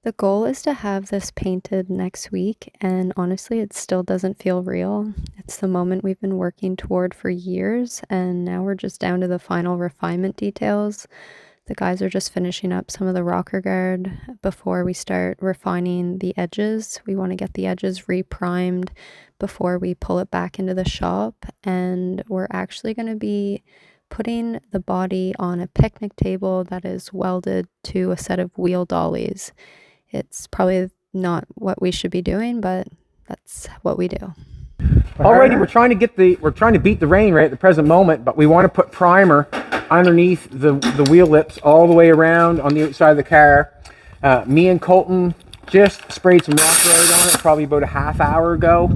The goal is to have this painted next week, and honestly, it still doesn't feel real. It's the moment we've been working toward for years, and now we're just down to the final refinement details. The guys are just finishing up some of the rocker guard before we start refining the edges. We want to get the edges re-primed before we pull it back into the shop, and we're actually going to be putting the body on a picnic table that is welded to a set of wheel dollies. It's probably not what we should be doing, but that's what we do. Alrighty, we're trying to beat the rain right at the present moment, but we want to put primer underneath the wheel lips all the way around on the outside of the car. Me and Colton just sprayed some rock guard on it probably about a half hour ago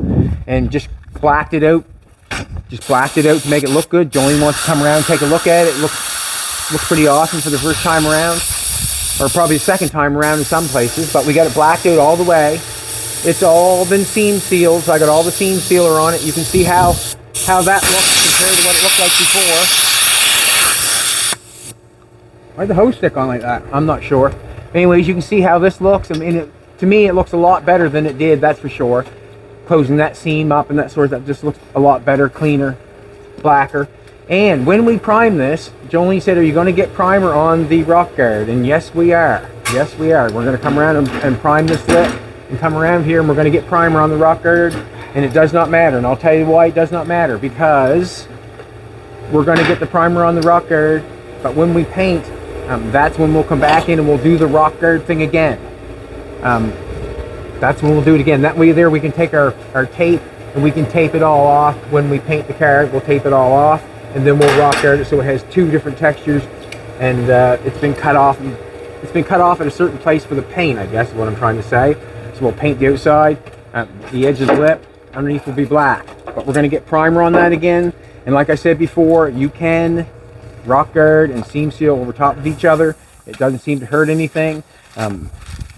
and just blacked it out. Just blacked it out to make it look good. Jolene wants to come around and take a look at it. It looks pretty awesome for the first time around, or probably the second time around in some places, but we got it blacked out all the way. It's all been seam sealed, so I got all the seam sealer on it. You can see how that looks compared to what it looked like before. Why'd the hose stick on like that? I'm not sure. Anyways, you can see how this looks. I mean, to me, it looks a lot better than it did, that's for sure. Closing that seam up and that sort of stuff just looks a lot better, cleaner, blacker. And when we prime this, Jolene said, are you going to get primer on the rock guard? And yes, we are. Yes, we are. We're going to come around and prime this lip and come around here and we're going to get primer on the rock guard. And it does not matter. And I'll tell you why it does not matter. Because we're going to get the primer on the rock guard. But when we paint, that's when we'll come back in and we'll do the rock guard thing again. That's when we'll do it again. That way there we can take our tape and we can tape it all off. When we paint the car, we'll tape it all off. And then we'll rock guard it so it has two different textures. And it's been cut off. It's been cut off at a certain place for the paint, I guess is what I'm trying to say. So we'll paint the outside. The edge of the lip underneath will be black. But we're going to get primer on that again. And like I said before, you can rock guard and seam seal over top of each other. It doesn't seem to hurt anything.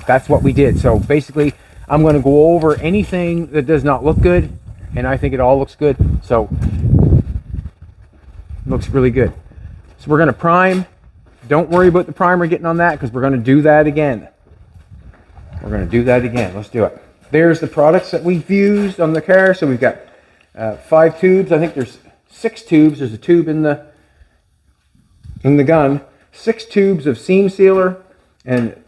That's what we did. So basically, I'm going to go over anything that does not look good, and I think it all looks good. So it looks really good. So we're going to prime. Don't worry about the primer getting on that because we're going to do that again. We're going to do that again. Let's do it. There's the products that we've used on the car. So we've got 5 tubes. I think there's 6 tubes. There's a tube in the gun. 6 tubes of seam sealer and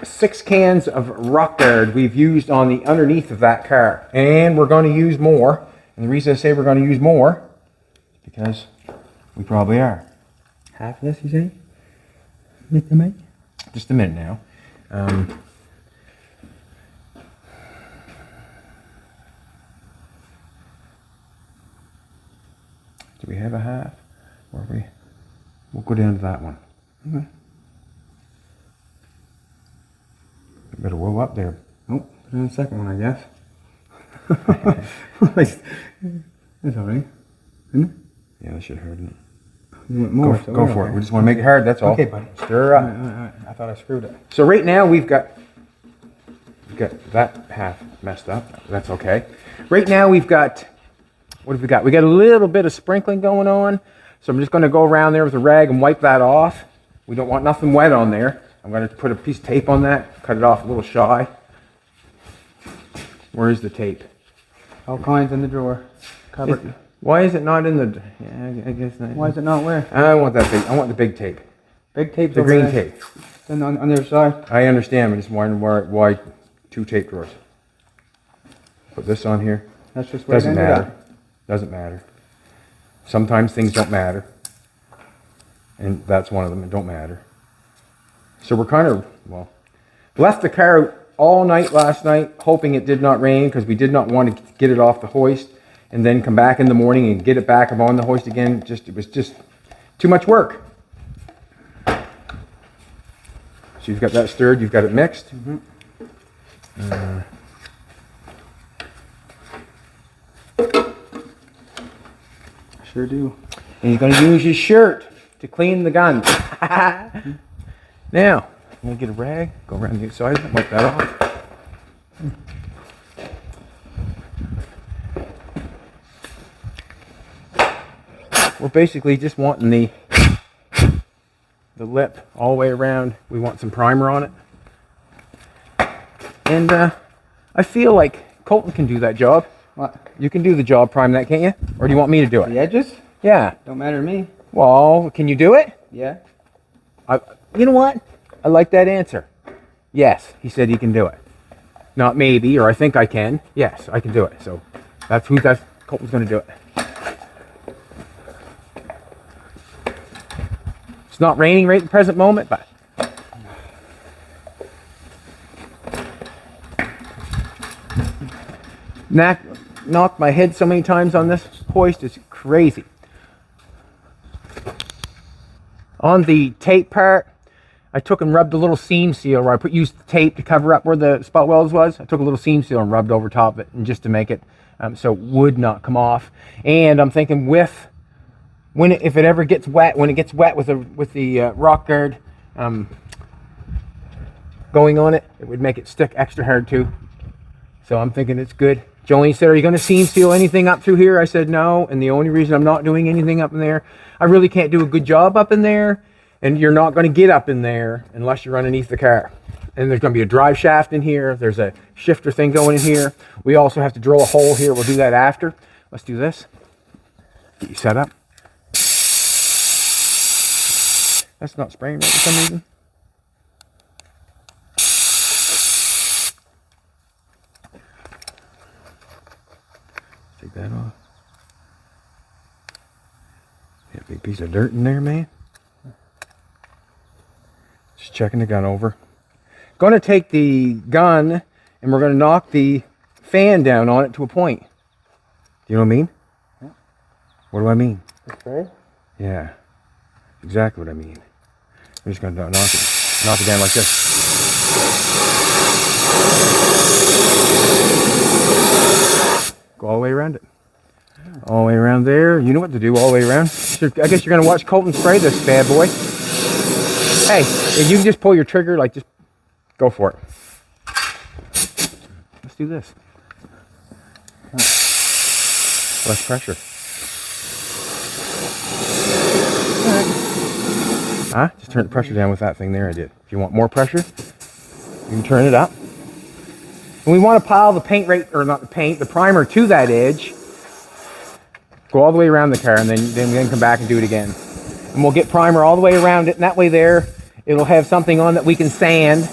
6 cans of rock guard we've used on the underneath of that car. And we're going to use more. And the reason I say we're going to use more is because we probably are. Half of this, you say? Just a minute? Just a minute now. Do we have a half? Or we'll go down to that one. Okay. Better roll up there. Oh, put in the second one, I guess. That's all right, isn't it? Yeah, that should hurt it. You want more? Go for it. We just want to make it hard, that's all. Okay, buddy. Stir up. All right. I thought I screwed it. So right now we've got that half messed up. That's okay. Right now we've got, what have we got? We got a little bit of sprinkling going on. So I'm just going to go around there with a rag and wipe that off. We don't want nothing wet on there. I'm going to put a piece of tape on that, cut it off a little shy. Where is the tape? All kinds in the drawer. Cupboard. Why is it not in the... Yeah, I guess not. Why is it not where? I want that big. I want the big tape. Big tape's The over green there. tape. Then on the other side. I understand, but just wondering why 2 tape drawers. Put this on here. That's just where Doesn't matter. Doesn't matter. Sometimes things don't matter. And that's one of them. It don't matter. So we're kind of, well, left the car out all night last night, hoping it did not rain because we did not want to get it off the hoist and then come back in the morning and get it back up on the hoist again. It was just too much work. So you've got that stirred, you've got it mixed. Sure do. And he's going to use his shirt to clean the gun. Now, I'm going to get a rag, go around the outside, wipe that off. We're basically just wanting the lip all the way around. We want some primer on it. And I feel like Colton can do that job. What? You can do the job, prime that, can't you? Or do you want me to do it? The edges? Yeah. Don't matter to me. Well, can you do it? Yeah. You know what? I like that answer. Yes, he said he can do it. Not maybe, or I think I can. Yes, I can do it. So that's Colton's going to do it. It's not raining right at the present moment, but knocked my head so many times on this hoist, it's crazy. On the tape part, I took and rubbed a little seam seal where I used the tape to cover up where the spot welds was. I took a little seam seal and rubbed over top of it, and just to make it so it would not come off. And I'm thinking if it ever gets wet, when it gets wet with the rock guard going on it, it would make it stick extra hard too. So I'm thinking it's good. Jolene said, "Are you going to seam seal anything up through here?" I said no, and the only reason I'm not doing anything up in there, I really can't do a good job up in there, and you're not going to get up in there unless you're underneath the car. And there's going to be a drive shaft in here. There's a shifter thing going in here. We also have to drill a hole here. We'll do that after. Let's do this. Get you set up. That's not spraying right for some reason. Take that off. Yeah, big piece of dirt in there, man. Just checking the gun over. Going to take the gun and we're going to knock the fan down on it to a point. Do you know what I mean? Yeah. What do I mean? Okay. Yeah, exactly what I mean. I'm just going to knock it down like this. Go all the way around it. All the way around there. You know what to do all the way around. So I guess you're going to watch Colton spray this bad boy. Hey, if you can just pull your trigger, like, just go for it. Let's do this. Less pressure. Huh? Just turn the pressure down with that thing there I did. If you want more pressure, you can turn it up. And we want to pile the paint right, or not the paint, the primer to that edge. Go all the way around the car, and then come back and do it again. And we'll get primer all the way around it, and that way there, it'll have something on that we can sand.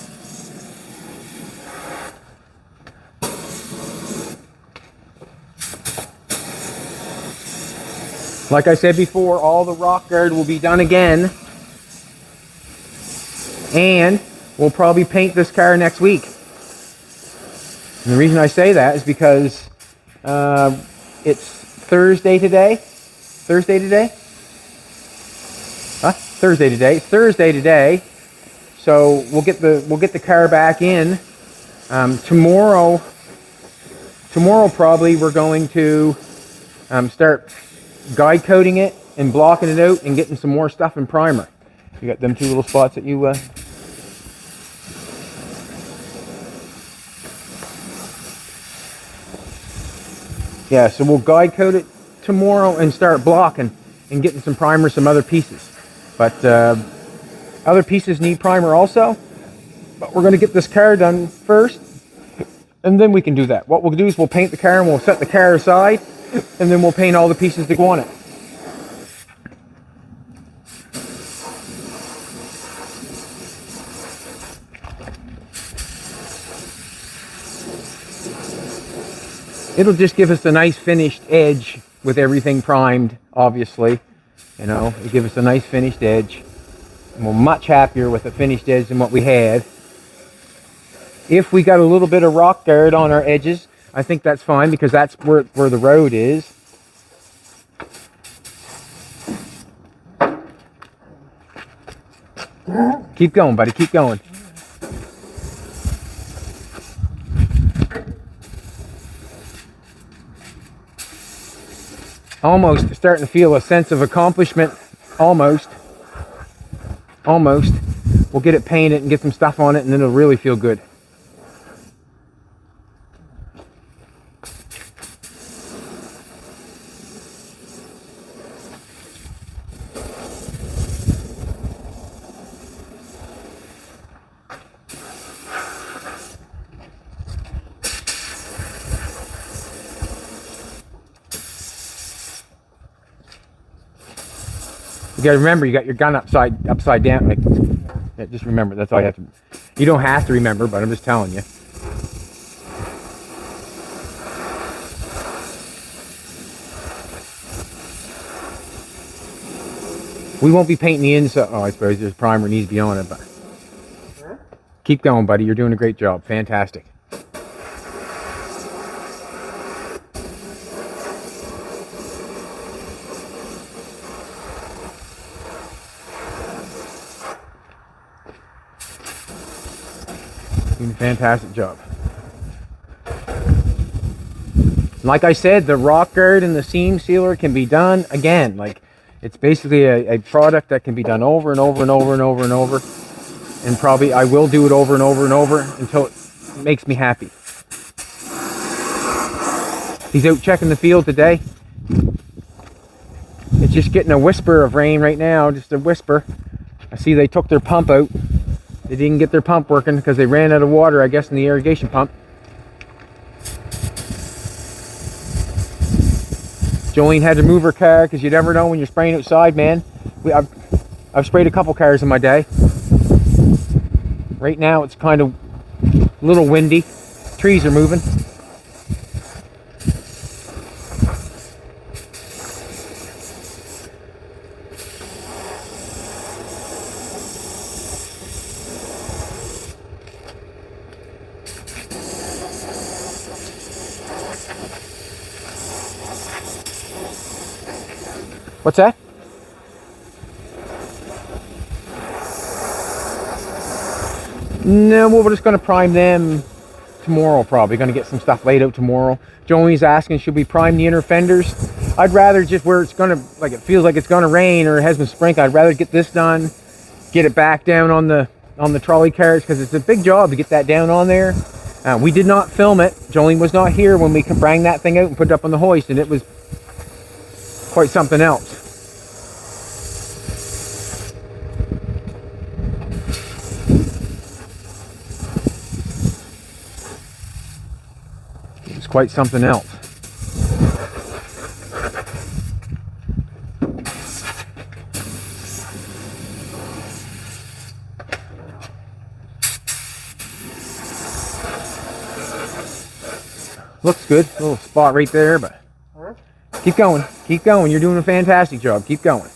Like I said before, all the rock guard will be done again. And we'll probably paint this car next week. And the reason I say that is because it's Thursday today. Thursday today? Huh? Thursday today. Thursday today. So we'll get the car back in tomorrow. Tomorrow probably we're going to start guide coating it and blocking it out and getting some more stuff in primer. You got them two little spots that you yeah, so we'll guide coat it tomorrow and start blocking and getting some primer, some other pieces. But other pieces need primer also. But we're going to get this car done first, and then we can do that. What we'll do is we'll paint the car and we'll set the car aside, and then we'll paint all the pieces that go on it. It'll just give us a nice finished edge with everything primed, obviously. You know, it'll give us a nice finished edge. And we're much happier with a finished edge than what we had. If we got a little bit of rock guard on our edges, I think that's fine because that's where the road is. Keep going, buddy, keep going. Almost starting to feel a sense of accomplishment. Almost. We'll get it painted and get some stuff on it, and then it'll really feel good. You gotta remember, you got your gun upside down. Like, yeah, just remember, that's all you have to. You don't have to remember, but I'm just telling you. We won't be painting the inside. Oh, I suppose there's primer needs to be on it, but keep going, buddy. You're doing a great job. Fantastic. Doing a fantastic job. Like I said, the rock guard and the seam sealer can be done again. Like, it's basically a product that can be done over and over and over and over and over. And probably I will do it over and over and over until it makes me happy. He's out checking the field today. It's just getting a whisper of rain right now, just a whisper. I see they took their pump out. They didn't get their pump working because they ran out of water, I guess, in the irrigation pump. Jolene had to move her car because you never know when you're spraying outside, man. I've sprayed a couple cars in my day. Right now it's kind of a little windy. Trees are moving. What's that? No, well, we're just going to prime them tomorrow, probably. Going to get some stuff laid out tomorrow. Joey's asking, should we prime the inner fenders? I'd rather just where it's going to, like, it feels like it's going to rain or it has been sprinkled. I'd rather get this done, get it back down on the trolley carriage, because it's a big job to get that down on there. We did not film it. Jolene was not here when we bring that thing out and put it up on the hoist, and it was quite something else. It's quite something else. Looks good. A little spot right there, but keep going. Keep going. You're doing a fantastic job. Keep going.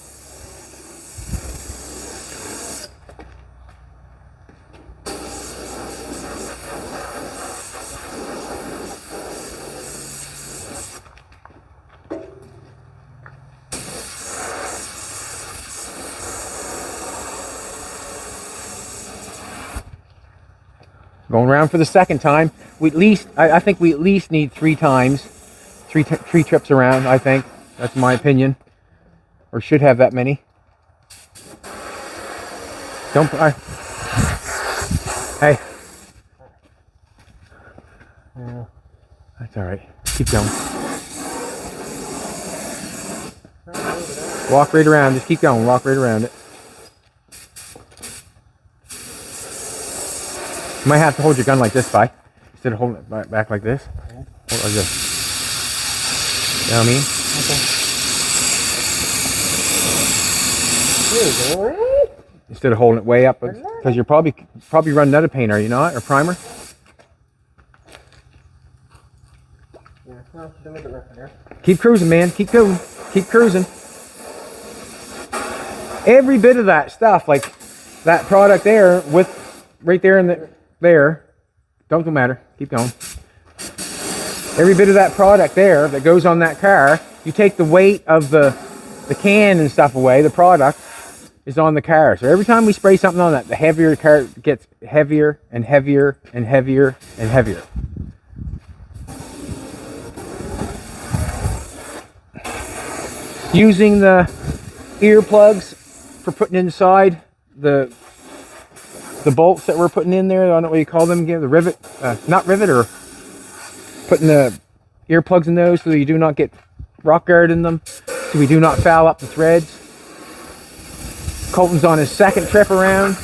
Going around for the second time. I think we at least need 3 times, three trips around. I think that's my opinion, or should have that many. Don't. Hey. Yeah. That's all right. Keep going. Walk right around. Just keep going. Walk right around it. You might have to hold your gun like this, Fi, instead of holding it back like this. Hold it like this. You know what I mean? Okay. Instead of holding it way up, because you're probably running out of paint, are you not, or primer? Keep cruising, man. Keep going. Keep cruising. Every bit of that stuff, like that product there, with right there in the. There, don't matter, keep going. Every bit of that product there that goes on that car, you take the weight of the can and stuff away, the product is on the car. So every time we spray something on that, the heavier the car gets, heavier and heavier and heavier and heavier. Using the earplugs for putting inside the bolts that we're putting in there, I don't know what you call them again, the rivet, not rivet, or putting the earplugs in those so that you do not get rock guard in them, so we do not foul up the threads. Colton's on his second trip around.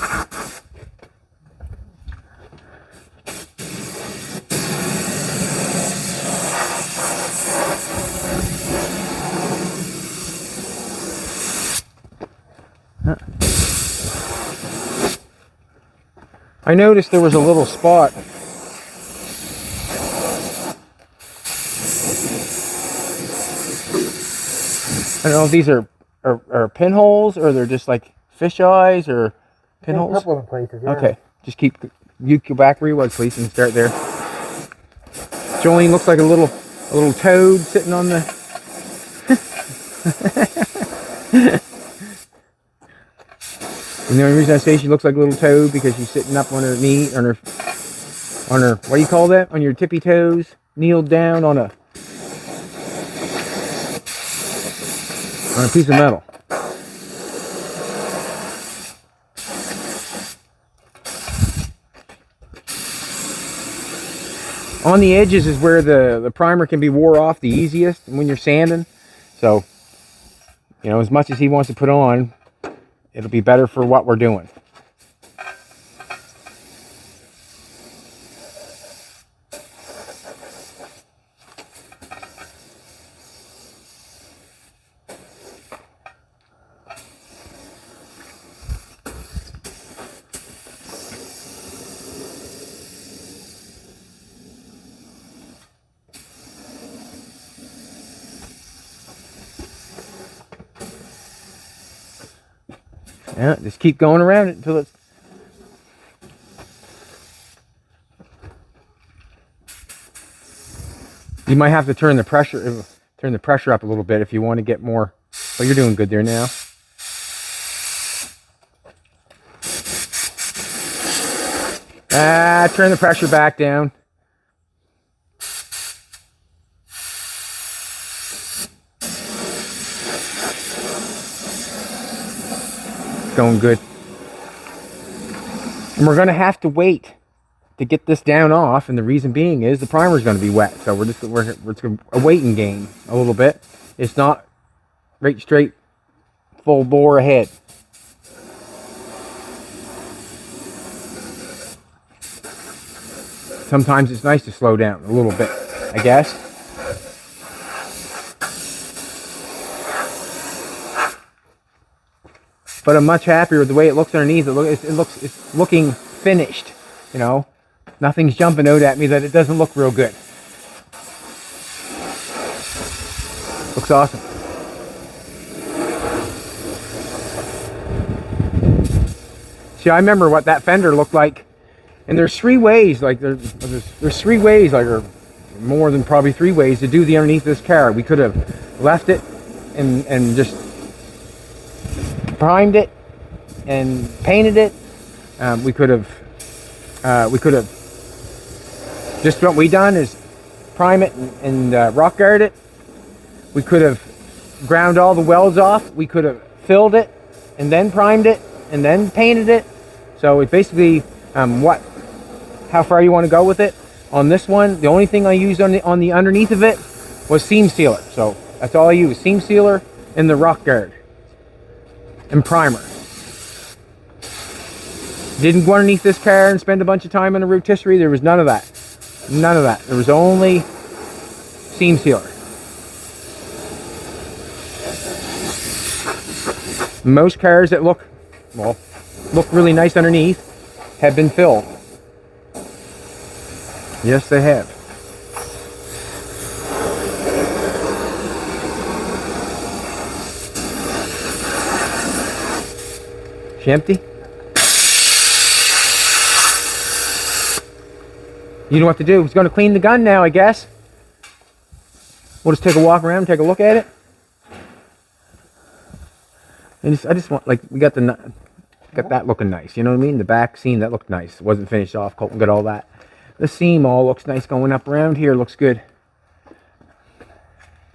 I noticed there was a little spot. I don't know if these are pinholes or they're just like fish eyes or pinholes. A couple of places, yeah. Okay, just keep, you go back where you was, please, and start there. Jolene looks like a little toad sitting on the. And the only reason I say she looks like a little toad because she's sitting up on her knee, on her, what do you call that? On your tippy toes, kneeled down on a piece of metal. On the edges is where the primer can be wore off the easiest when you're sanding. So, you know, as much as he wants to put on, it'll be better for what we're doing. Yeah, just keep going around it until it's. You might have to turn the pressure up a little bit if you want to get more. Well, you're doing good there now. Turn the pressure back down. Going good. And we're going to have to wait to get this down off, and the reason being is the primer is going to be wet, so we're a waiting game a little bit. It's not right straight full bore ahead. Sometimes it's nice to slow down a little bit, I guess. But I'm much happier with the way it looks underneath. It's looking finished, you know. Nothing's jumping out at me that it doesn't look real good. Looks awesome. See, I remember what that fender looked like, and there's three ways, like there's three ways, like, or more than probably three ways to do the underneath of this car. We could have left it and just primed it and painted it. We could have just what we done is prime it and rock guard it. We could have ground all the welds off. We could have filled it and then primed it and then painted it. So it basically how far you want to go with it. On this one, the only thing I used on the underneath of it was seam sealer. So that's all I used: seam sealer and the rock guard and primer. Didn't go underneath this car and spend a bunch of time on the rotisserie. There was none of that. None of that. There was only seam sealer. Most cars that look really nice underneath have been filled. Yes, they have. She empty? You know what to do. He's going to clean the gun now, I guess. We'll just take a walk around and take a look at it. And I just want, like, we got that looking nice. You know what I mean? The back seam, that looked nice. It wasn't finished off. Colton got all that. The seam all looks nice going up around here. Looks good.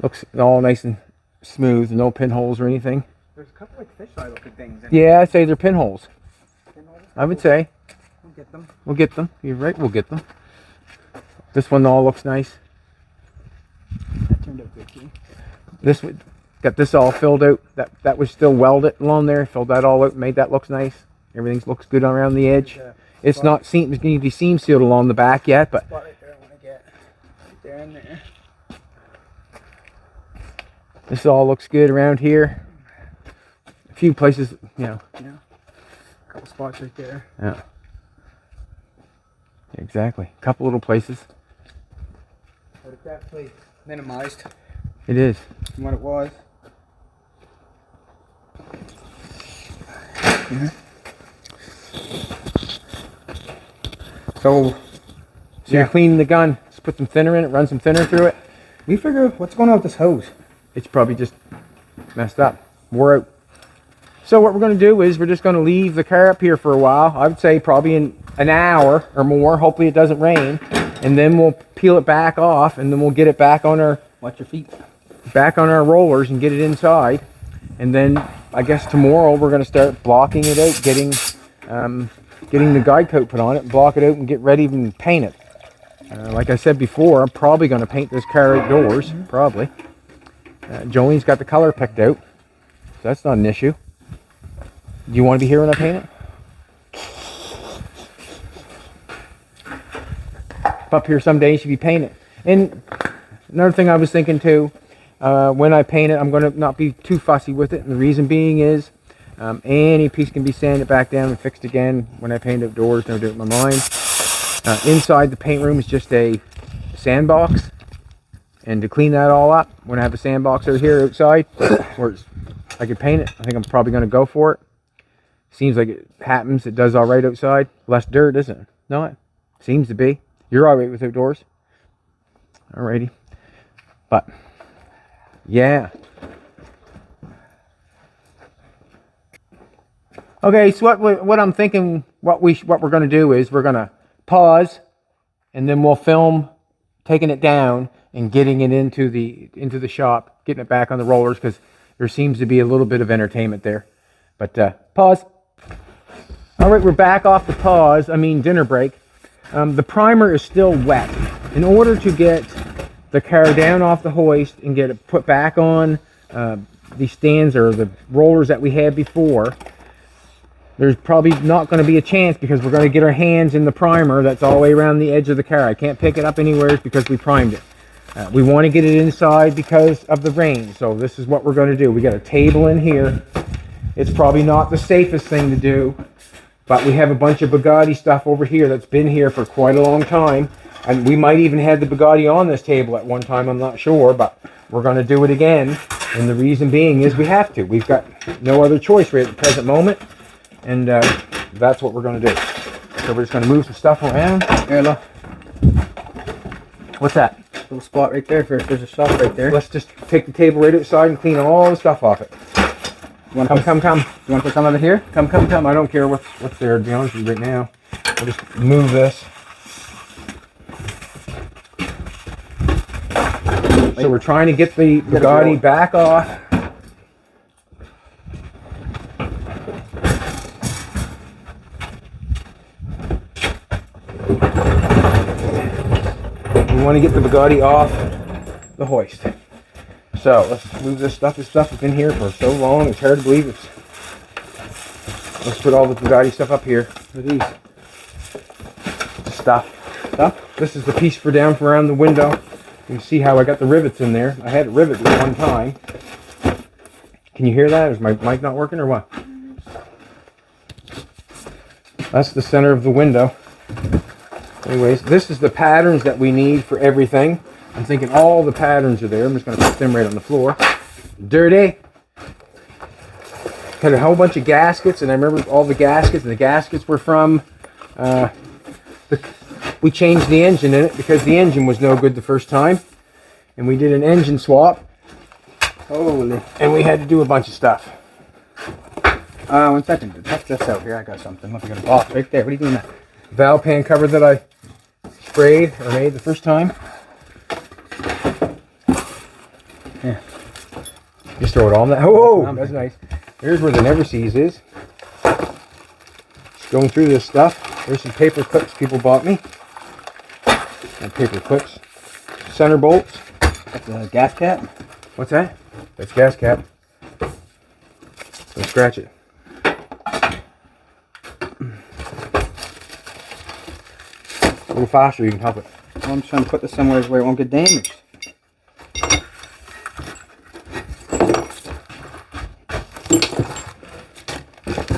Looks all nice and smooth. No pinholes or anything. There's a couple like fisheye looking things. Yeah, I'd say they're pinholes. I would say. We'll get them. We'll get them. You're right, we'll get them. This one all looks nice. That turned out good too. This got this all filled out. That was still welded along there. Filled that all out, made that looks nice. Everything looks good around the edge. It's not seam. It's going to be seam sealed along the back yet, but Spot right there. I want to get right there and there. this all looks good around here. A few places, you know. Yeah. A couple spots right there. Yeah. Exactly. A couple little places. But it's definitely minimized It is. from what it was. So You're cleaning the gun. Just put some thinner in it. Run some thinner through it. we figure what's going on with this hose. It's probably just messed up. Wore out. So what we're going to do is we're just going to leave the car up here for a while. I would say probably in an hour or more. Hopefully it doesn't rain. And then we'll peel it back off, and then we'll get it back on our rollers and get it inside. And then I guess tomorrow we're going to start blocking it out, getting the guide coat put on it, block it out, and get ready and paint it. Like I said before, I'm probably going to paint this car outdoors. Probably. Jolene's got the color picked out, so that's not an issue. Do you want to be here when I paint it? Up here someday, you should be painted. And another thing I was thinking too, when I paint it, I'm going to not be too fussy with it. And the reason being is, any piece can be sanded back down and fixed again when I paint outdoors. Never do it with my mind. Inside the paint room is just a sandbox. And to clean that all up, when I have a sandbox over here outside, where I could paint it, I think I'm probably going to go for it. Seems like it happens. It does all right outside. Less dirt, isn't it? No, it seems to be. You're all right with outdoors? Alrighty. But, yeah. Okay, so what I'm thinking, what we're going to do is we're going to pause, and then we'll film taking it down and getting it into the shop, getting it back on the rollers, because there seems to be a little bit of entertainment there. But pause. All right, we're back off the pause. I mean dinner break. The primer is still wet. In order to get the car down off the hoist and get it put back on these stands or the rollers that we had before, there's probably not going to be a chance because we're going to get our hands in the primer that's all the way around the edge of the car. I can't pick it up anywhere because we primed it. We want to get it inside because of the rain. So this is what we're going to do. We got a table in here. It's probably not the safest thing to do, but we have a bunch of Bugatti stuff over here that's been here for quite a long time. And we might even have the Bugatti on this table at one time, I'm not sure, but we're going to do it again. And the reason being is we have to. We've got no other choice right at the present moment. And that's what we're going to do. So we're just going to move some stuff around. Here, look. What's that? Little spot right there. There's a shop right there. Let's just take the table right outside and clean all the stuff off it. Come. You want to put some of it here? Come. I don't care what's there, to be honest with you right now. I'll just move this. So we're trying to get the Bugatti back off. We want to get the Bugatti off the hoist. So let's move this stuff. This stuff has been here for so long, it's hard to believe it's. Let's put all the Bugatti stuff up here. What are these? Stuff. This is the piece for down from around the window. You can see how I got the rivets in there. I had it riveted at one time. Can you hear that? Is my mic not working or what? That's the center of the window. Anyways, this is the patterns that we need for everything. I'm thinking all the patterns are there. I'm just going to put them right on the floor. Dirty. Had a whole bunch of gaskets, and I remember all the gaskets, and the gaskets were from, we changed the engine in it because the engine was no good the first time. And we did an engine swap. Holy. And we had to do a bunch of stuff. 1 second. Check this out here. I got something. Look, I got a box right there. What are you doing there? Valve pan cover that I sprayed or made the first time. Yeah. Just throw it on that. Oh, that's nice. Here's where the never sees is. Just going through this stuff. There's some paper clips people bought me. And paper clips. Center bolts. That's a gas cap. What's that? That's gas cap. So scratch it. A little faster, you can help it. Well, I'm just trying to put this somewhere where it won't get damaged.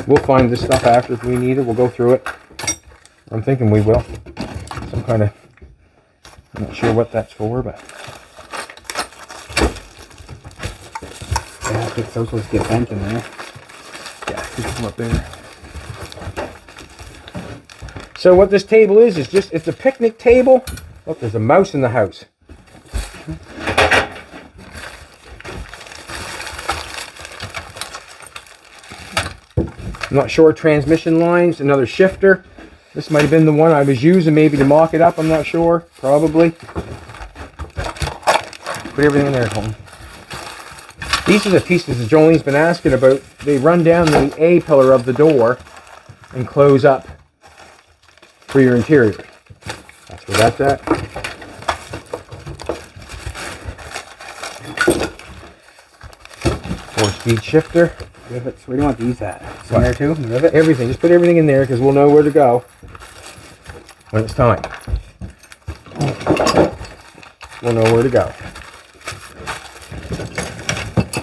We'll find this stuff after if we need it. We'll go through it. I'm thinking we will. kind of, I'm not sure what that's for, but Yeah, I think those supposed to get bent in there. yeah, you can come up there. So what this table is just, it's a picnic table. Look, there's a mouse in the house. I'm not sure, transmission lines, another shifter. This might have been the one I was using maybe to mock it up, I'm not sure, probably. Put everything in there at home. These are the pieces that Jolene's been asking about. They run down the A-pillar of the door and close up for your interior. That's where that's at. 4-speed shifter. Rivets. Where do you want these at? In there too? The rivet? Everything. Just put everything in there because we'll know where to go when it's time. We'll know where to go.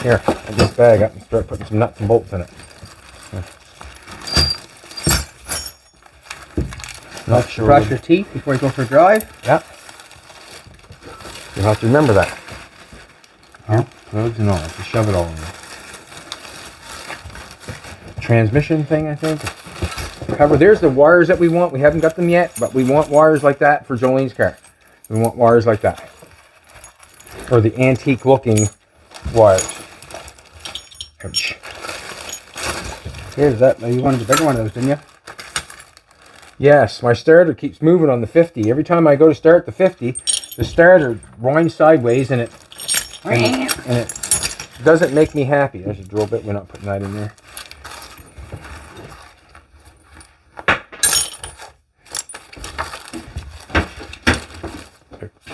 Here, I'll this bag up and start putting some nuts and bolts in it. Not sure. Brush your teeth before you go for a drive. Yep. You'll have to remember that. Yeah. Plugs and all. Just shove it all in there. Transmission thing, I think. Cover. There's the wires that we want. We haven't got them yet, but we want wires like that for Jolene's car. We want wires like that. Or the antique looking wires. Ouch. Here's that. You wanted the bigger one of those, didn't you? Yes, my starter keeps moving on the 50. Every time I go to start the 50, the starter winds sideways and it doesn't make me happy. There's a drill bit. We're not putting that in there.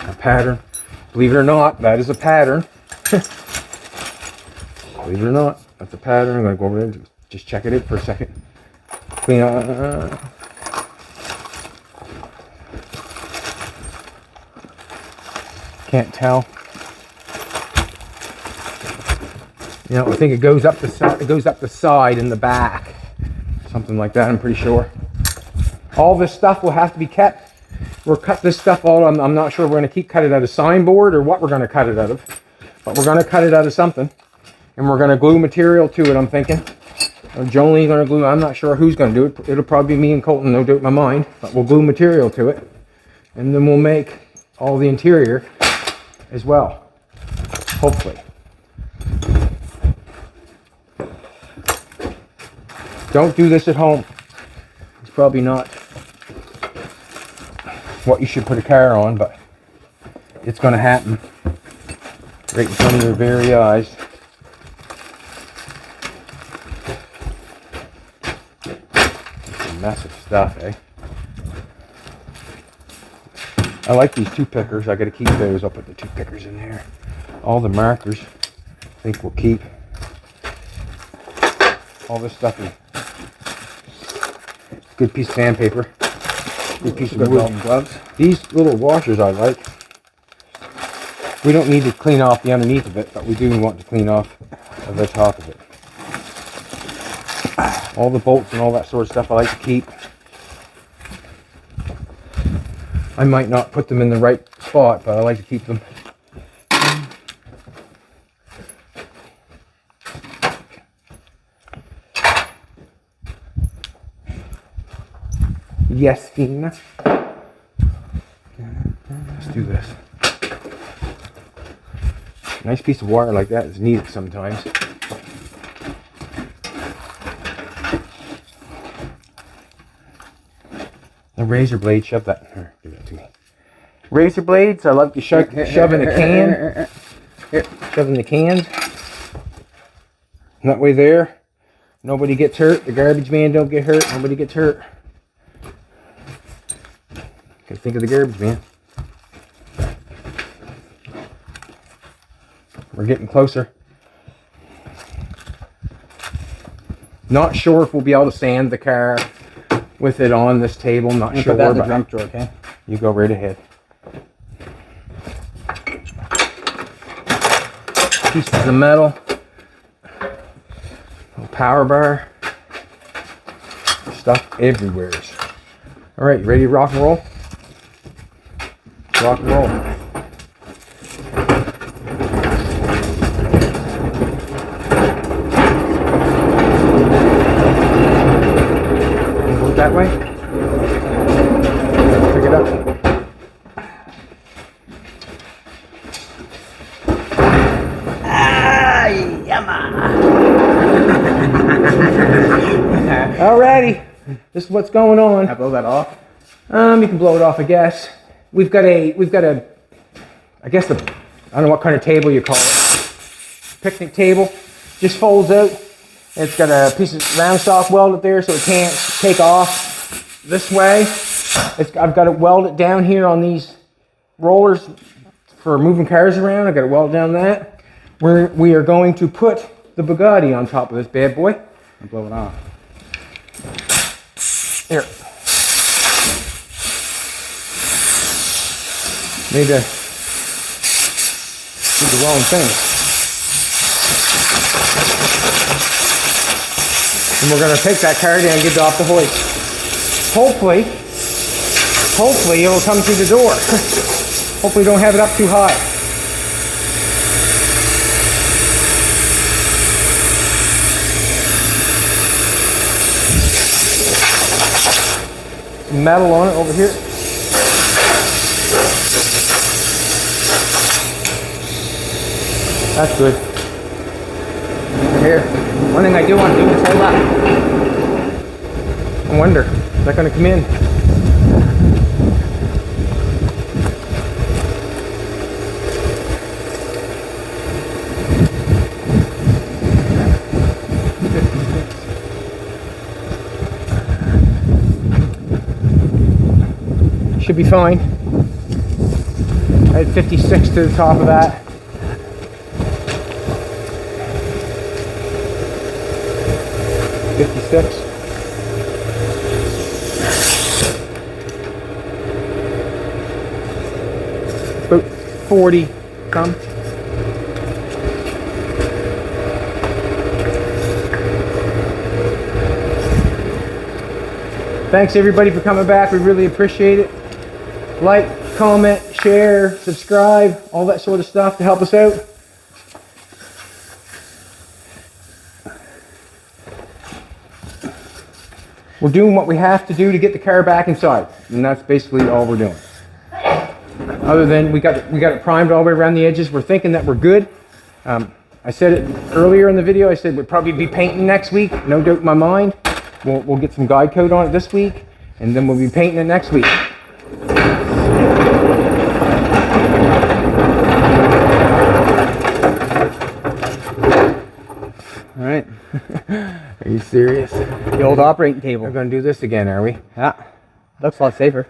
A pattern. Believe it or not, that is a pattern. Believe it or not, that's a pattern. I'm going to go over there and just check it out for a second. Clean up. Can't tell. You know, I think it goes up the side. It goes up the side and the back, something like that. I'm pretty sure. All this stuff will have to be kept. We'll cut this stuff all. I'm not sure if we're going to cut it out of signboard or what we're going to cut it out of, but we're going to cut it out of something, and we're going to glue material to it. I'm thinking. Or Jolene's going to glue. I'm not sure who's going to do it. It'll probably be me and Colton, no doubt in my mind. But we'll glue material to it, and then we'll make all the interior as well, hopefully. Don't do this at home. It's probably not what you should put a car on, but it's going to happen right in front of your very eyes. Some massive stuff, eh? I like these two pickers. I got to keep those. I'll put the two pickers in there. All the markers, I think we'll keep. All this stuff is good piece of sandpaper. Good piece of good wood. belt and gloves. These little washers I like. We don't need to clean off the underneath of it, but we do want to clean off the top of it. All the bolts and all that sort of stuff I like to keep. I might not put them in the right spot, but I like to keep them. Yes, Fina. Let's do this. Nice piece of wire like that is needed sometimes. The razor blade, shove that. Here, give that to me. Razor blades, I love to shove in a can. Shove in the cans. And that way there, nobody gets hurt. The garbage man don't get hurt. Nobody gets hurt. Gotta think of the garbage man. We're getting closer. Not sure if we'll be able to sand the car with it on this table. Not sure. Put that in the but junk drawer, okay? you go right ahead. Pieces of metal. Little power bar. Stuff everywhere. All right, you ready to rock and roll? Rock and roll. Go that way. Pick it up. Alrighty, this is what's going on. I blow that off. You can blow it off, I guess. We've got a, I guess I don't know what kind of table you call it. Picnic table. Just folds out. It's got a piece of round stock welded there so it can't take off this way. I've got it welded down here on these rollers for moving cars around. I've got it welded down that. We are going to put the Bugatti on top of this bad boy. And blow it off. Here. Need the wrong thing. And we're going to take that car down and get it off the hoist. Hopefully it'll come through the door. Hopefully don't have it up too high. Some metal on it over here. That's good. Here. One thing I do want to do is hold up. I wonder, is that going to come in? Should be fine. I had 56 to the top of that. About 40 come. Thanks everybody for coming back. We really appreciate it. Like, comment, share, subscribe, all that sort of stuff to help us out. We're doing what we have to do to get the car back inside, and that's basically all we're doing. Other than we got it primed all the way around the edges. We're thinking that we're good. I said it earlier in the video. I said we'd probably be painting next week. No doubt in my mind. We'll get some guide coat on it this week, and then we'll be painting it next week. All right. Are you serious? The old operating table. We're going to do this again, are we? Yeah. Looks a lot safer.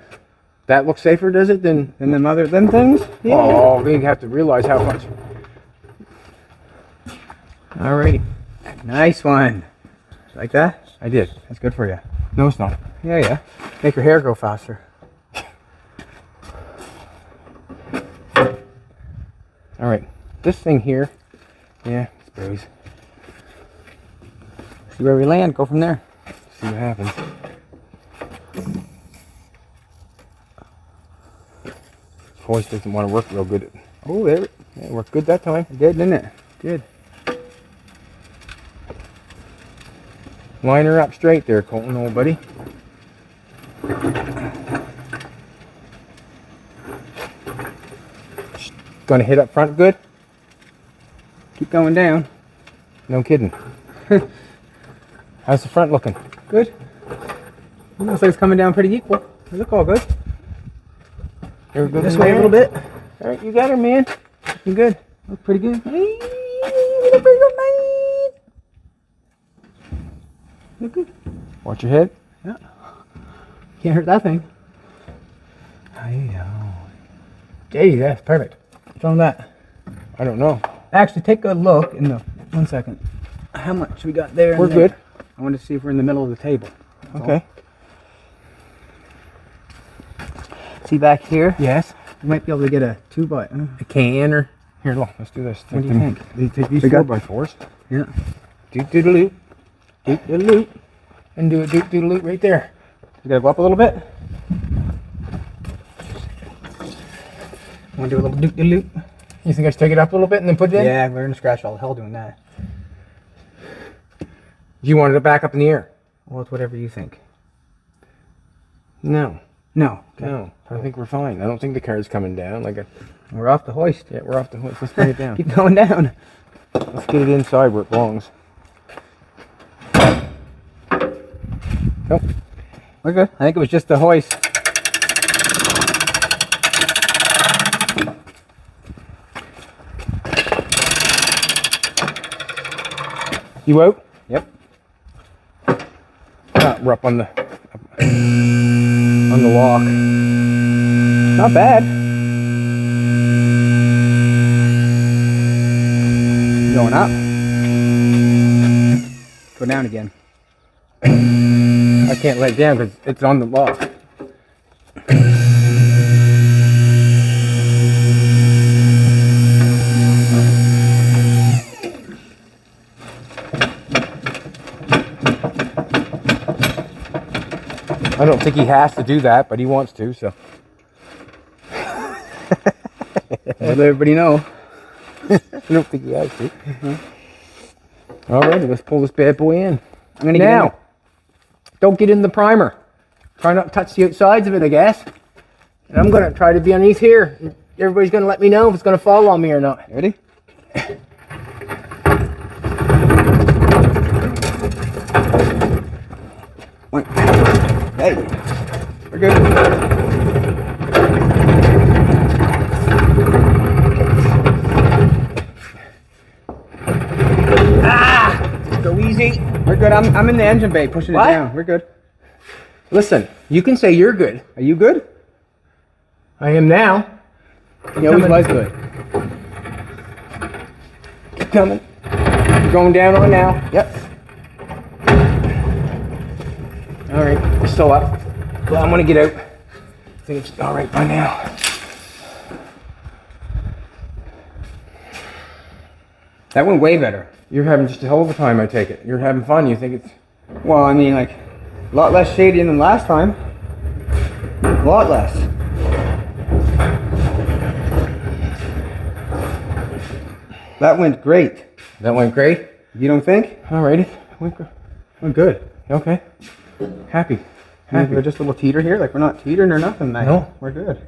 That looks safer, does it, than them things? Yeah. Oh, you have to realize how much. Alrighty. Nice one. Like that? I did. That's good for you. No, it's not. Yeah, yeah. Make your hair grow faster. Alright. This thing here. Yeah, sprays. See where we land. Go from there. See what happens. Hoist doesn't want to work real good. Oh, there. Yeah, it worked good that time. It did, didn't it? Did. Line her up straight there, Colton, old buddy. Gonna hit up front good? Keep going down. No kidding. How's the front looking? Good. It looks like it's coming down pretty equal. They look all good. Here we go. This way a little bit. All right, you got her, man. Looking good. Look pretty good. Hey, you look pretty good, man. Look good. Watch your head. Yeah. Can't hurt that thing. There you go. That's perfect. What's wrong with that? I don't know. Actually, take a look in the 1 second. How much we got there? We're good. I want to see if we're in the middle of the table. That's Okay. all. See back here? Yes. You might be able to get a 2x. A can or here. Look, let's do this. What do you think? They take these We got- 4x4s. Yeah. Doot doodle loot. Doot doodle loot. And do a doot doodle loot right there. You gotta go up a little bit. Want to do a little loop? You think I should take it up a little bit and then put it in? Yeah, we're gonna scratch all the hell doing that. You wanted it back up in the air? Well, it's whatever you think. No. No. Okay. No. I think we're fine. I don't think the car's coming down. We're off the hoist. Yeah, we're off the hoist. Let's bring it down. Keep going down. Let's get it inside where it belongs. Nope. We're good. I think it was just the hoist. You out? Yep. We're up on the lock. Not bad. Going up. Go down again. I can't let it down because it's on the lock. I don't think he has to do that, but he wants to, so. Let everybody know. I don't think he has to. Alrighty, let's pull this bad boy in. I'm gonna Now, get in don't get in the primer. Try not to touch the outsides of it, I guess. And I'm gonna try to be underneath here. Everybody's gonna let me know if it's gonna fall on me or not. there. Ready? One. Hey, we're good. Go easy. We're good. I'm in the engine bay pushing What? it down. We're good. Listen, you can say you're good. Are you good? I am now. He always was good. Keep coming. Going down on now. Yep. Alright, we're still up. Well, I'm gonna get out. I think it's alright by now. That went way better. You're having just a hell of a time, I take it. You're having fun, you think it's... Well, I mean, like, a lot less shady than last time. A lot less. That went great. That went great? You don't think? Alrighty. Went good. Okay. Happy. We're just a little teeter here. Like, we're not teetering or nothing. Like, No. We're good.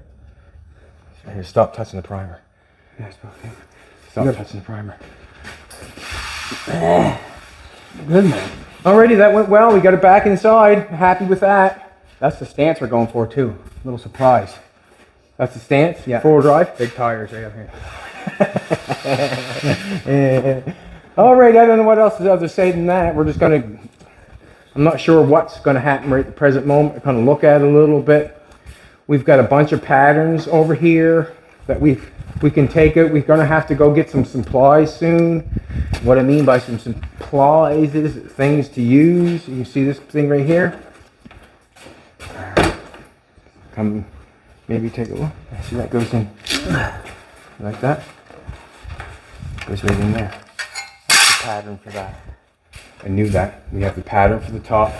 Here, stop touching the primer. Yes, okay. Stop touching the primer. Good, man. Alrighty, that went well. We got it back inside. Happy with that. That's the stance we're going for, too. Little surprise. That's the stance? Yeah. Four-wheel drive? Big tires right up here. Alright, I don't know what else is other to say than that. We're just gonna... I'm not sure what's gonna happen right at the present moment. We're gonna look at it a little bit. We've got a bunch of patterns over here that we can take out. We're gonna have to go get some supplies soon. What I mean by some supplies is things to use. You can see this thing right here. Come, maybe take a look. See, that goes in like that. Goes right in there. That's the pattern for that. I knew that. We have the pattern for the top.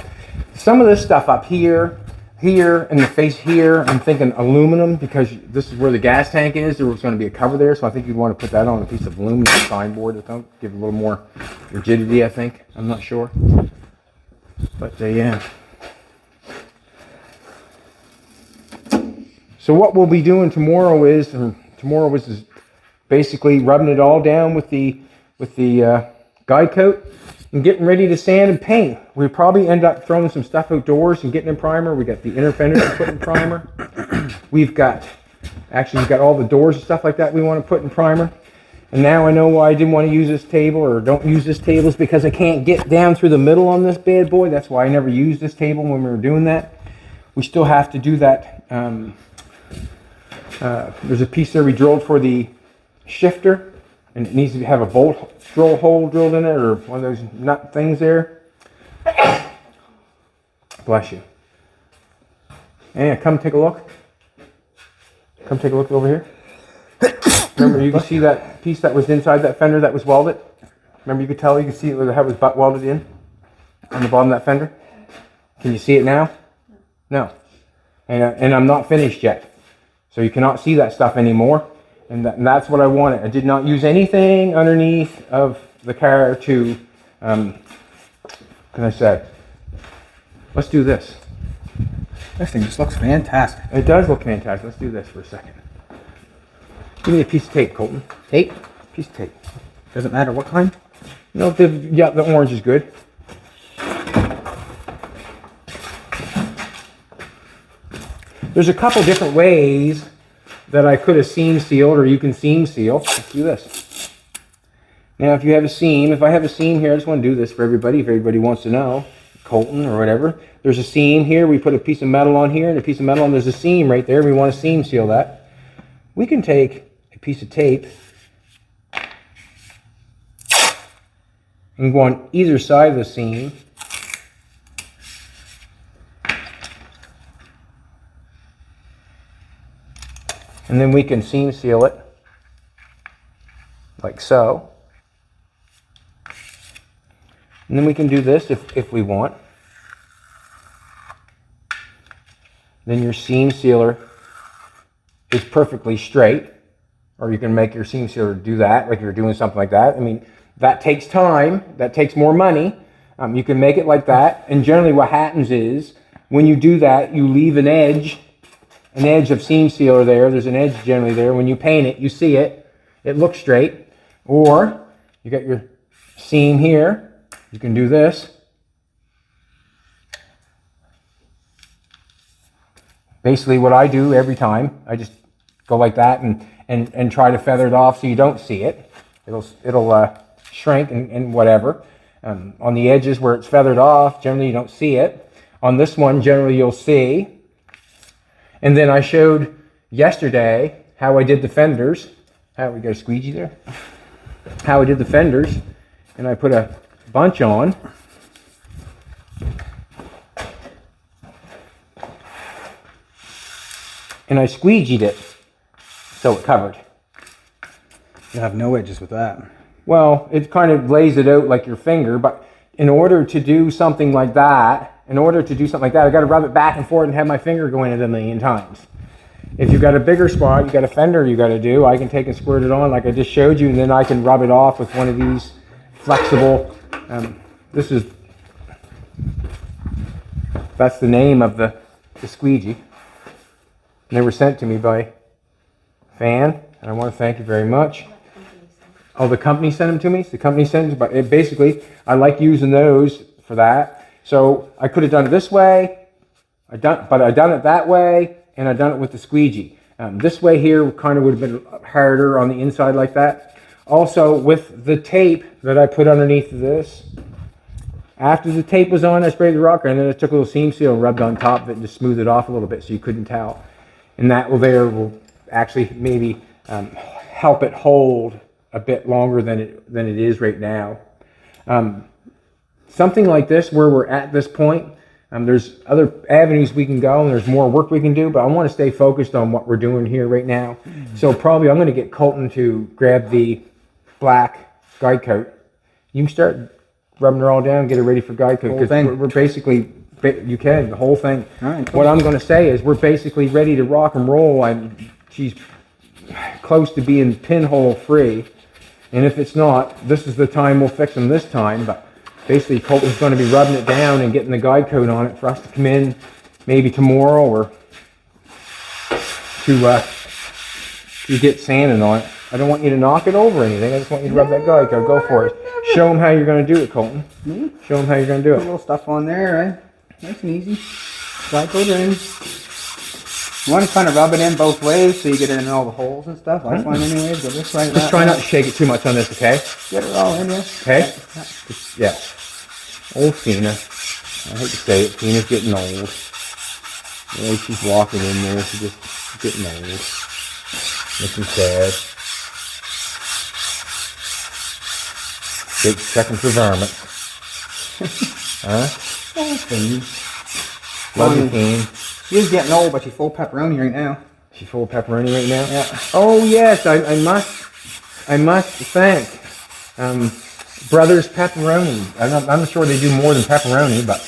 Some of this stuff up here, and the face here, I'm thinking aluminum because this is where the gas tank is. There was going to be a cover there, so I think you'd want to put that on a piece of aluminum signboard or something. Give it a little more rigidity, I think. I'm not sure. But yeah. So what we'll be doing tomorrow is basically rubbing it all down with the guide coat and getting ready to sand and paint. We probably end up throwing some stuff outdoors and getting in primer. We got the inner fenders to put in primer. We've got all the doors and stuff like that we want to put in primer. And now I know why I didn't want to use this table or don't use this table is because I can't get down through the middle on this bad boy. That's why I never used this table when we were doing that. We still have to do that. There's a piece there we drilled for the shifter, and it needs to have a bolt drill hole drilled in it, or one of those nut things there. Bless you. Yeah, come take a look. Come take a look over here. Remember, you can see that piece that was inside that fender that was welded. Remember, you could tell, you could see how it was butt welded in on the bottom of that fender. Can you see it now? No. And I'm not finished yet. So you cannot see that stuff anymore. And that's what I wanted. I did not use anything underneath of the car to, can I say, let's do this. This thing just looks fantastic. It does look fantastic. Let's do this for a second. Give me a piece of tape, Colton. Tape? Piece of tape. Doesn't matter what kind? No, the orange is good. There's a couple different ways that I could have seam sealed, or you can seam seal. Let's do this. Now, if you have a seam, if I have a seam here, I just want to do this for everybody, if everybody wants to know, Colton or whatever. There's a seam here, we put a piece of metal on here, and a piece of metal, and there's a seam right there, we want to seam seal that. We can take a piece of tape and go on either side of the seam. And then we can seam seal it like so. And then we can do this if we want. Then your seam sealer is perfectly straight. Or you can make your seam sealer do that, like you're doing something like that. I mean, that takes time, that takes more money. You can make it like that. And generally what happens is, when you do that, you leave an edge of seam sealer there. There's an edge generally there. When you paint it, you see it. It looks straight. Or you got your seam here. You can do this. Basically what I do every time, I just go like that and try to feather it off so you don't see it. It'll shrink and whatever. On the edges where it's feathered off, generally you don't see it. On this one, generally you'll see. And then I showed yesterday how I did the fenders. How we got a squeegee there? How I did the fenders, and I put a bunch on. And I squeegeed it so it covered. You have no edges with that. Well, it kind of lays it out like your finger, but in order to do something like that, I got to rub it back and forth and have my finger go in it a million times. If you've got a bigger spot, you've got a fender you got to do, I can take and squirt it on like I just showed you, and then I can rub it off with one of these flexible, that's the name of the squeegee. And they were sent to me by Fan, and I want to thank you very much. Oh, the company sent them to me? The company sent them, but basically, I like using those for that. So I could have done it this way, but I done it that way, and I done it with the squeegee. This way here kind of would have been harder on the inside like that. Also, with the tape that I put underneath of this, after the tape was on, I sprayed the rocker, and then I took a little seam seal and rubbed on top of it and just smoothed it off a little bit so you couldn't tell. And that will actually maybe help it hold a bit longer than it is right now. Something like this, where we're at this point, there's other avenues we can go and there's more work we can do, but I want to stay focused on what we're doing here right now. So probably I'm going to get Colton to grab the black guide coat. You can start rubbing her all down, get her ready for guide coat, because we're basically, you can, the whole thing. All right, cool. What I'm going to say is we're basically ready to rock and roll. She's close to being pinhole free, and if it's not, this is the time we'll fix them this time. But basically Colton's going to be rubbing it down and getting the guide coat on it for us to come in maybe tomorrow or to get sanding on it. I don't want you to knock it over or anything. I just want you to rub that guide coat. Go for it. Show them how you're going to do it, Colton. Show them how you're going to do Put a it. little stuff on there, right? Nice and easy. Guide coat in. You want to kind of rub it in both ways so you get it in all the holes and stuff. I find anyways, but this way. Just try not to shake it too much on this, okay? Get it all in there. Okay? Yeah. Old Tina. I hate to say it, Tina's getting old. The way she's walking in there, she's just getting old. Makes me sad. Big checking for varmints. Huh? Love you, Tina. She is getting old, but she's full pepperoni right now. She's full of pepperoni right now? Yeah. Oh yes, I must thank Brothers Pepperoni. I'm not sure they do more than pepperoni, but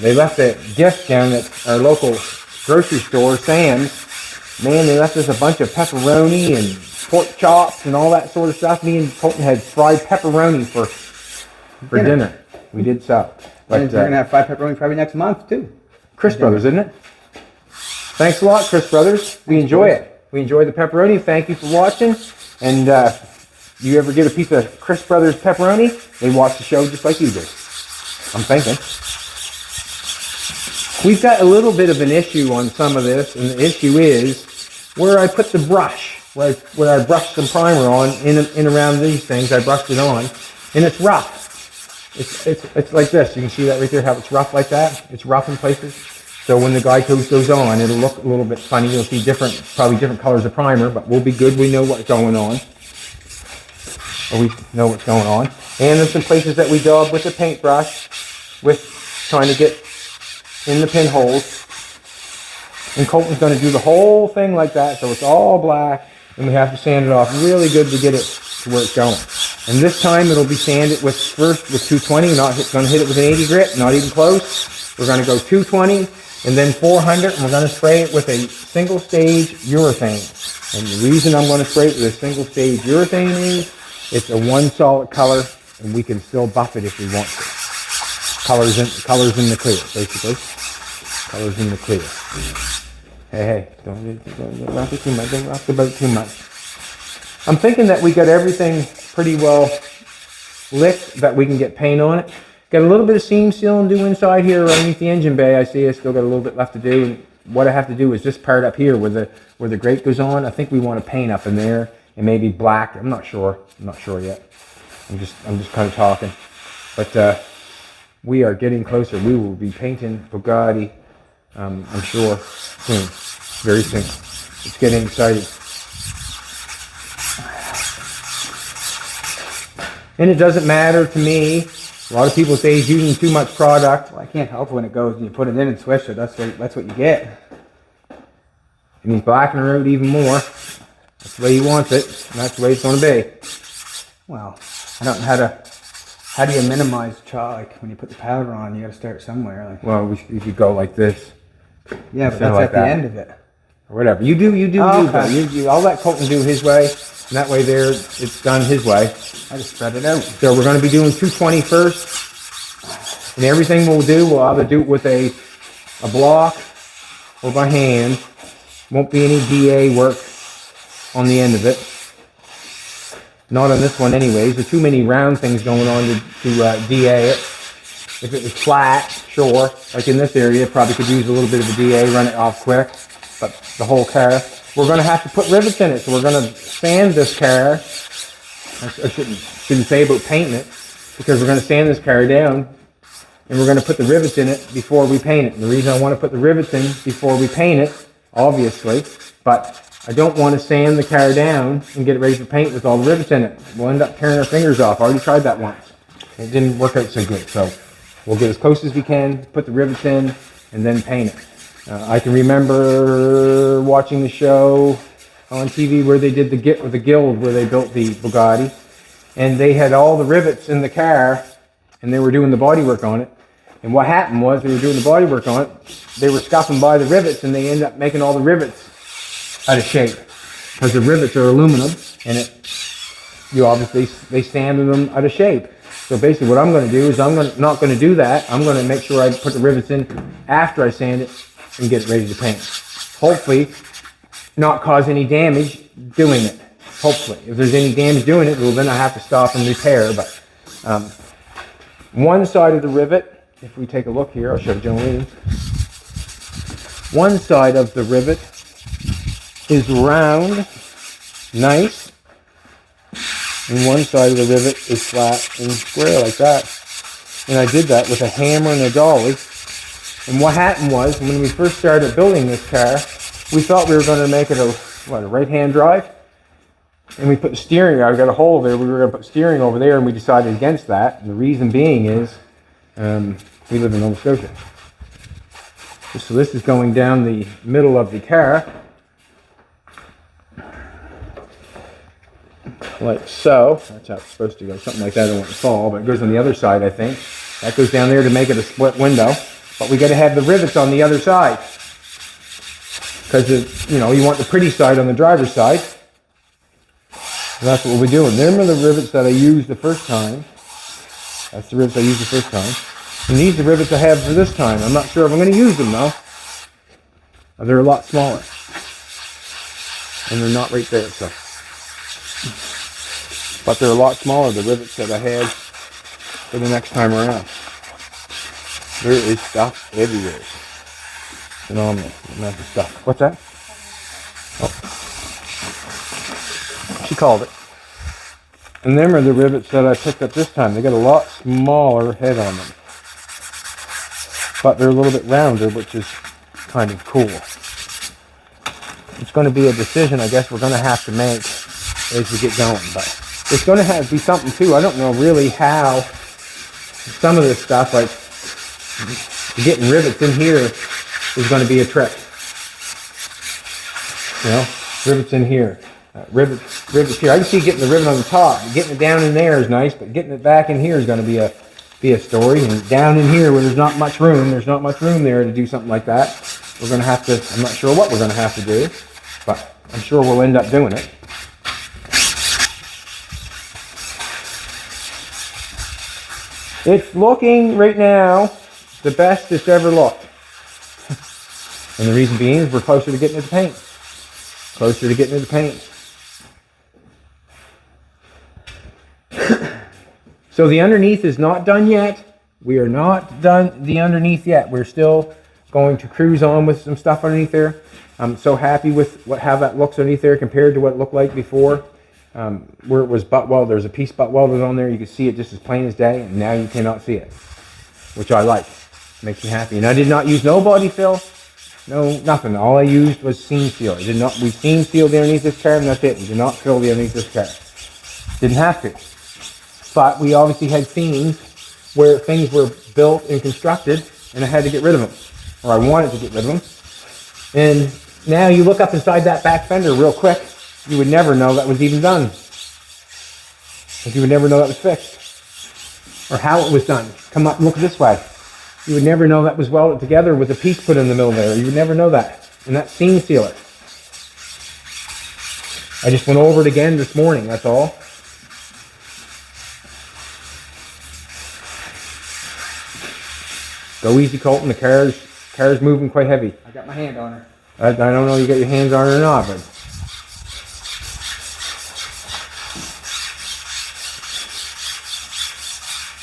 they left a gift down at our local grocery store, Sam's, Man, they left us a bunch of pepperoni and pork chops and all that sort of stuff. Me and Colton had fried pepperoni for dinner. We did so. But we're going to have fried pepperoni probably next month, too. Chris Brothers, isn't it? Thanks a lot, Chris Brothers. We enjoy it. We enjoy the pepperoni. Thank you for watching. And you ever get a piece of Chris Brothers pepperoni, they watch the show just like you do. I'm thinking. We've got a little bit of an issue on some of this, and the issue is where I put the brush, where I brushed some primer on in around these things. I brushed it on, and it's rough. It's like this. You can see that right there, how it's rough like that. It's rough in places. So when the guide goes on, it'll look a little bit funny. You'll see probably different colors of primer, but we'll be good. We know what's going on. Or we know what's going on. And there's some places that we daub with the paintbrush, with trying to get in the pinholes. And Colton's going to do the whole thing like that, so it's all black, and we have to sand it off really good to get it to where it's going. And this time it'll be sanded first with 220, not going to hit it with an 80 grit, not even close. We're going to go 220 and then 400, and we're going to spray it with a single stage urethane. And the reason I'm going to spray it with a single stage urethane is it's a one solid color, and we can still buff it if we want to. Colors in the clear, basically. Colors in the clear. Hey, don't rock it too much. Don't rock the boat too much. I'm thinking that we got everything pretty well licked, that we can get paint on it. Got a little bit of seam sealing to do inside here underneath the engine bay. I see I still got a little bit left to do. And what I have to do is this part up here where the grate goes on. I think we want to paint up in there and maybe black. I'm not sure. I'm not sure yet. I'm just kind of talking. But we are getting closer. We will be painting Bugatti, I'm sure, soon. Very soon. It's getting exciting. And it doesn't matter to me. A lot of people say he's using too much product. Well, I can't help when it goes and you put it in and swish it. That's what you get. And he's blackening it out even more. That's the way he wants it. And that's the way it's going to be. Well, I don't know how do you minimize chalk? Like when you put the powder on, you got to start somewhere. Like, well, we could go like this. Yeah, but that's like at the end of it. Or whatever. You do, okay. I'll let Colton do his way. And that way there, it's done his way. I just spread it out. So we're going to be doing 220 first. And everything we'll do, we'll either do it with a block or by hand. Won't be any DA work on the end of it. Not on this one anyways. There's too many round things going on to DA it. If it was flat, sure. Like in this area, probably could use a little bit of a DA, run it off quick. But the whole car, we're going to have to put rivets in it. So we're going to sand this car. I shouldn't say about painting it, because we're going to sand this car down and we're going to put the rivets in it before we paint it. And the reason I want to put the rivets in before we paint it, obviously, but I don't want to sand the car down and get it ready for paint with all the rivets in it. We'll end up tearing our fingers off. I already tried that once. It didn't work out so good. So we'll get as close as we can, put the rivets in, and then paint it. I can remember watching the show on TV where they did the Guild, where they built the Bugatti, and they had all the rivets in the car, and they were doing the bodywork on it. And what happened was, they were doing the bodywork on it, they were scuffing by the rivets, and they ended up making all the rivets out of shape, because the rivets are aluminum, and they sanded them out of shape. So basically what I'm going to do is not going to do that. I'm going to make sure I put the rivets in after I sand it and get it ready to paint. Hopefully not cause any damage doing it. Hopefully. If there's any damage doing it, well, then I have to stop and repair. But one side of the rivet, if we take a look here, I'll show Jolene. One side of the rivet is round, nice, and one side of the rivet is flat and square like that. And I did that with a hammer and a dolly. And what happened was, when we first started building this car, we thought we were going to make it a right-hand drive. And we put the steering, I got a hole there, we were going to put steering over there, and we decided against that. And the reason being is, we live in Nova Scotia. So this is going down the middle of the car. Like so. That's how it's supposed to go. Something like that, I don't want to fall, but it goes on the other side, I think. That goes down there to make it a split window. But we got to have the rivets on the other side, because you know, you want the pretty side on the driver's side. And that's what we'll be doing. Them are the rivets that I used the first time. That's the rivets I used the first time. And these are the rivets I have for this time. I'm not sure if I'm going to use them though. They're a lot smaller. And they're not right there, so. But they're a lot smaller, the rivets that I had for the next time around. There is stuff everywhere. Phenomenal amount of stuff. What's that? Oh. She called it. And them are the rivets that I picked up this time. They got a lot smaller head on them. But they're a little bit rounder, which is kind of cool. It's going to be a decision I guess we're going to have to make as we get going. But it's going to have to be something too. I don't know really how some of this stuff, like getting rivets in here, is going to be a trick. You know, rivets in here. Rivets here. I can see getting the rivet on the top. Getting it down in there is nice, but getting it back in here is going to be a story. And down in here where there's not much room there to do something like that. We're going to have to, I'm not sure what we're going to have to do, but I'm sure we'll end up doing it. It's looking right now the best it's ever looked. And the reason being is we're closer to getting into paint. Closer to getting into paint. So the underneath is not done yet. We are not done the underneath yet. We're still going to cruise on with some stuff underneath there. I'm so happy with how that looks underneath there compared to what it looked like before. Where it was butt weld, there's a piece butt welded on there. You can see it just as plain as day, and now you cannot see it, which I like. Makes me happy. And I did not use no body fill, no nothing. All I used was seam seal. We seam sealed underneath this car, and that's it. We did not fill the underneath this car. Didn't have to. But we obviously had scenes where things were built and constructed, and I had to get rid of them, or I wanted to get rid of them. And now you look up inside that back fender real quick, you would never know that was even done. You would never know that was fixed, or how it was done. Come up and look this way. You would never know that was welded together with a piece put in the middle there. You would never know that. And that's seam sealer. I just went over it again this morning, that's all. Go easy, Colton. The car's moving quite heavy. I got my hand on her. I don't know if you got your hands on her or not, but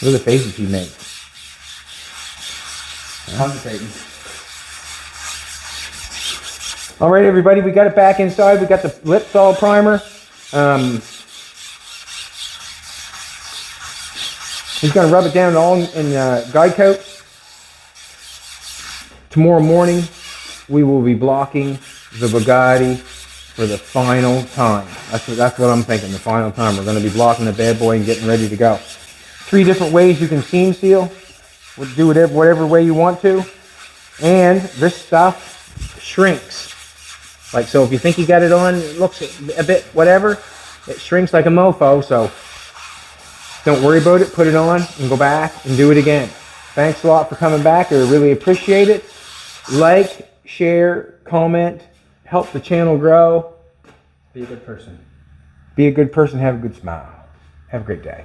look at the faces he makes. Hesitating. All right, everybody, we got it back inside. We got the lip solid primer. He's going to rub it down all in guide coat. Tomorrow morning, we will be blocking the Bugatti for the final time. That's what I'm thinking, the final time. We're going to be blocking the bad boy and getting ready to go. 3 different ways you can seam seal. We'll do whatever way you want to. And this stuff shrinks. Like, so if you think you got it on, it looks a bit whatever, it shrinks like a mofo, so don't worry about it. Put it on and go back and do it again. Thanks a lot for coming back. I really appreciate it. Like, share, comment, help the channel grow. Be a good person. Be a good person, have a good smile. Have a great day.